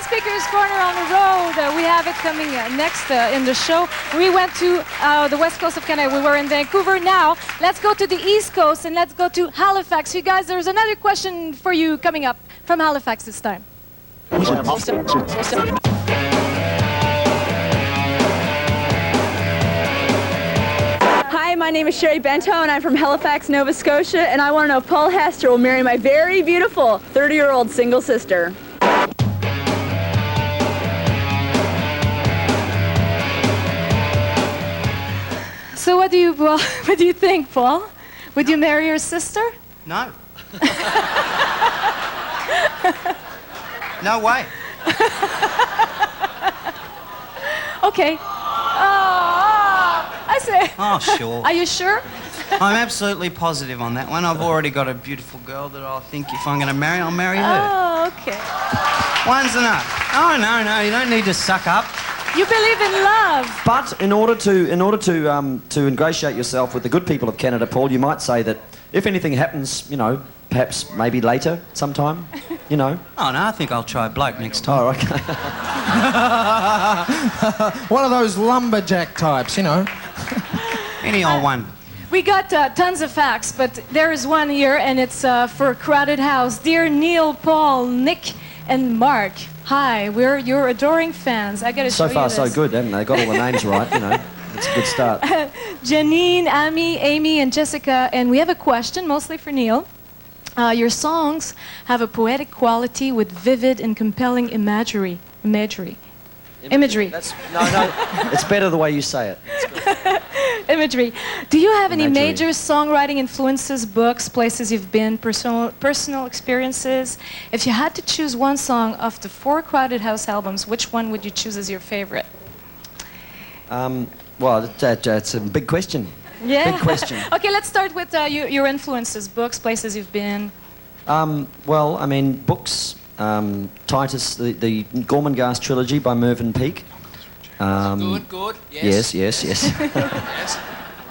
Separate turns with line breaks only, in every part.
Speaker's Corner on the road. We have it coming next in the show. We went to the west coast of Canada. We were in Vancouver. Now, let's go to the east coast and let's go to Halifax. You guys, there's another question for you coming up from Halifax this time.
Hi, my name is Sherry Banter, and I'm from Halifax, Nova Scotia, and I want to know if Paul Hester will marry my very beautiful 30-year-old single sister.
So what do you think, Paul? Would you marry your sister?
No. No way.
Okay. I say.
Oh, sure.
Are you sure?
I'm absolutely positive on that one. I've already got a beautiful girl that I think if I'm going to marry, I'll marry her.
Oh, okay.
One's enough. Oh, no, you don't need to suck up.
You believe in love.
But in order to ingratiate yourself with the good people of Canada, Paul, you might say that if anything happens, you know, perhaps maybe later, sometime, you know.
Oh, no, I think I'll try bloke next time.
Oh, okay.
One of those lumberjack types, you know.
Any old one.
We got tons of facts, but there is one here, and it's for Crowded House. Dear Neil, Paul, Nick, and Mark. Hi, we're your adoring fans. I gotta show you this.
So far, so good, haven't they? Got all the names right, you know. It's a good start.
Janine, Amy, Amy, and Jessica, and we have a question, mostly for Neil. Your songs have a poetic quality with vivid and compelling imagery. Imagery.
That's, no, it's better the way you say it.
Imagery. Do you have any
Imagery.
major songwriting influences, books, places you've been, personal experiences? If you had to choose one song off the 4 Crowded House albums, which one would you choose as your favorite?
Well, that's a big question.
Yeah.
Big question.
Okay, let's start with your influences, books, places you've been.
Well, I mean, books, Titus, the Gormenghast trilogy by Mervyn Peake.
Good, yes.
Yes.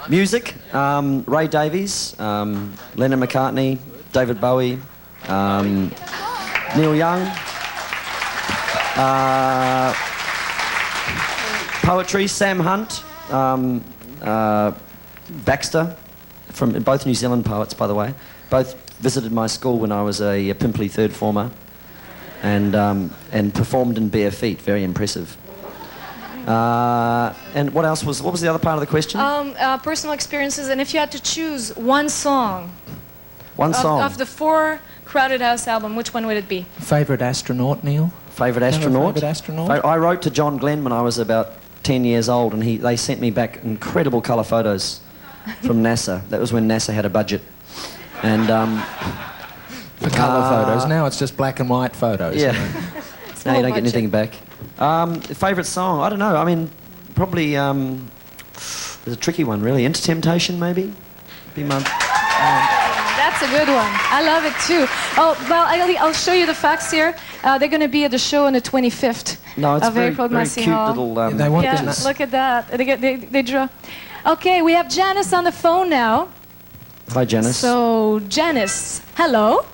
Music, Ray Davies, Lennon McCartney, David Bowie, Neil Young. Poetry, Sam Hunt, Baxter, from both New Zealand poets, by the way. Both visited my school when I was a pimply third former, and performed in bare feet. Very impressive. And what else was? What was the other part of the question?
Personal experiences, and if you had to choose one song.
One song.
Of the 4 Crowded House album, which one would it be?
Favourite astronaut, Neil?
Favourite astronaut?
Favourite astronaut?
I wrote to John Glenn when I was about 10 years old, and they sent me back incredible colour photos from NASA. That was when NASA had a budget. And
for colour photos. Now it's just black and white photos.
Yeah.
You know.
Now you don't get anything back. Favourite song? I don't know. I mean, probably there's a tricky one, really. Into Temptation, maybe? Be my...
That's a good one. I love it too. Oh, well, I'll show you the facts here. They're going to be at the show on the 25th
it's
of
very,
April.
very cute little...
they want
yeah,
this.
look at that. They draw. Okay, we have Janice on the phone now.
Hi, Janice.
So, Janice, hello.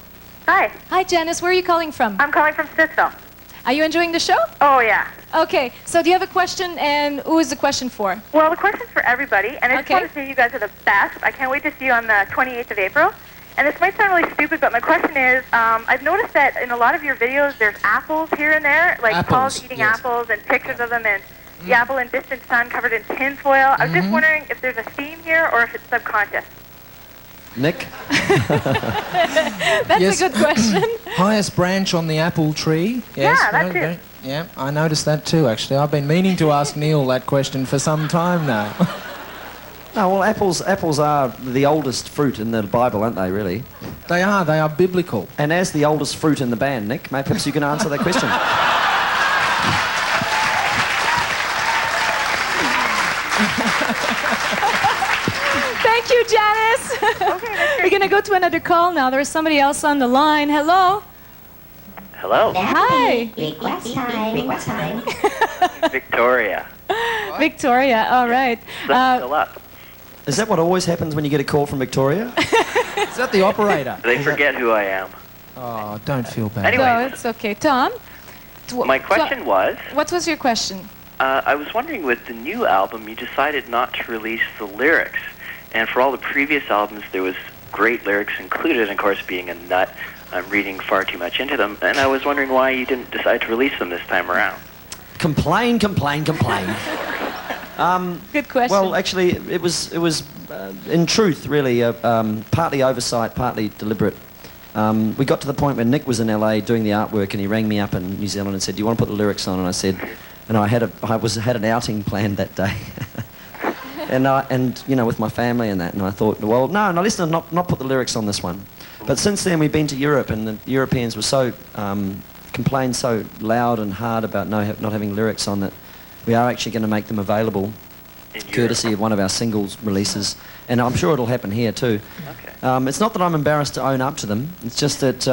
Hi,
Hi, Janice. Where are you calling from?
I'm calling from Smithville.
Are you enjoying the show?
Oh, yeah.
Okay, so do you have a question, and who is the question for?
Well, the question's for everybody, and I just
Okay.
want to say you guys are the best. I can't wait to see you on the 28th of April. And this might sound really stupid, but my question is, I've noticed that in a lot of your videos, there's apples here and there, like
Apples,
Paul's eating
yes.
apples and pictures of them, and the apple in distant sun covered in tinfoil. I was just wondering if there's a theme here or if it's subconscious.
Nick?
That's
Yes.
a good question.
Highest branch on the apple tree. Yes,
Yeah, that's
very-
it.
Yeah, I noticed that too, actually. I've been meaning to ask Neil that question for some time now.
Oh, well, apples are the oldest fruit in the Bible, aren't they, really?
They are biblical.
And as the oldest fruit in the band, Nick, maybe perhaps you can answer that question.
Thank you, Janice.
Okay,
We're going to go to another call now. There's somebody else on the line. Hello.
Hello,
Hi.
Request time.
Victoria.
Victoria, all right.
Still up.
Is that what always happens when you get a call from Victoria?
Is that the operator?
They forget who I am.
Oh, don't feel bad.
Anyway.
No, it's okay. Tom?
My question was...
What was your question?
I was wondering, with the new album, you decided not to release the lyrics. And for all the previous albums, there was great lyrics included. And of course, being a nut, I'm reading far too much into them. And I was wondering why you didn't decide to release them this time around.
Complain.
Good question.
Well, actually, it was in truth, really, partly oversight, partly deliberate. We got to the point where Nick was in LA doing the artwork, and he rang me up in New Zealand and said, "Do you want to put the lyrics on?" And I said, and I had an outing planned that day, and you know, with my family and that, and I thought, well, no, listen, not put the lyrics on this one. But since then, we've been to Europe, and the Europeans were so complained so loud and hard about not having lyrics on that we are actually going to make them available, courtesy of one of our singles releases, and I'm sure it'll happen here too.
Okay.
It's not that I'm embarrassed to own up to them. It's just that.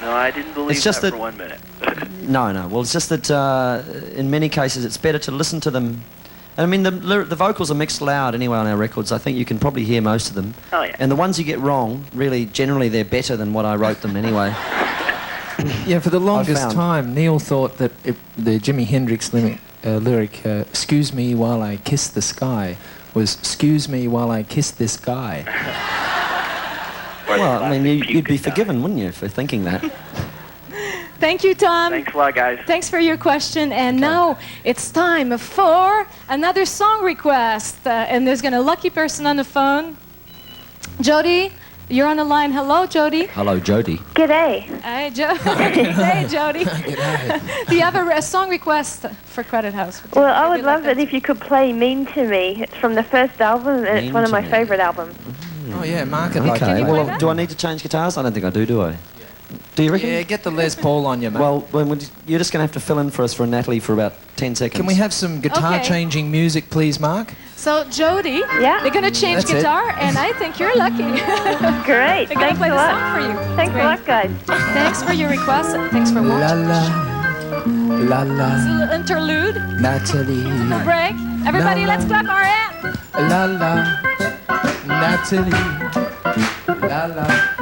No, I didn't believe that for 1 minute.
No. Well, it's just that in many cases it's better to listen to them. I mean, the vocals are mixed loud anyway on our records. I think you can probably hear most of them.
Oh, yeah.
And the ones you get wrong, really, generally they're better than what I wrote them anyway.
Yeah, for the longest time, Neil thought that the Jimi Hendrix lyric, "Excuse me while I kiss the sky," was "Excuse me while I kiss this guy."
Well, I mean, you'd be forgiven, wouldn't you, for thinking that?
Thank you, Tom.
Thanks a lot, guys.
Thanks for your question. And now it's time for another song request. And there's a lucky person on the phone. Jody, you're on the line. Hello, Jody.
Hello, Jody.
G'day.
Hey, Hey, Jody. Do you have a song request for Credit House?
Well, I would love it if you could play Mean to Me. It's from the first album, and it's one of my favorite albums.
Oh yeah, Mark.
Okay. Well, do I need to change guitars? I don't think I do I? Do you reckon?
Yeah, get the Les Paul on you, mate.
Well, you're just going to have to fill in for us for Natalie for about 10 seconds.
Can we have some guitar-changing music, please, Mark?
So, Jody, they're going to change guitar, and I think you're lucky.
Great.
They're going to play the song for you.
Thanks a lot, guys.
Thanks for your request. Thanks for watching.
La la.
It's a little interlude.
Natalie.
No break. Everybody, let's clap our hands.
La la. Natalie. La la.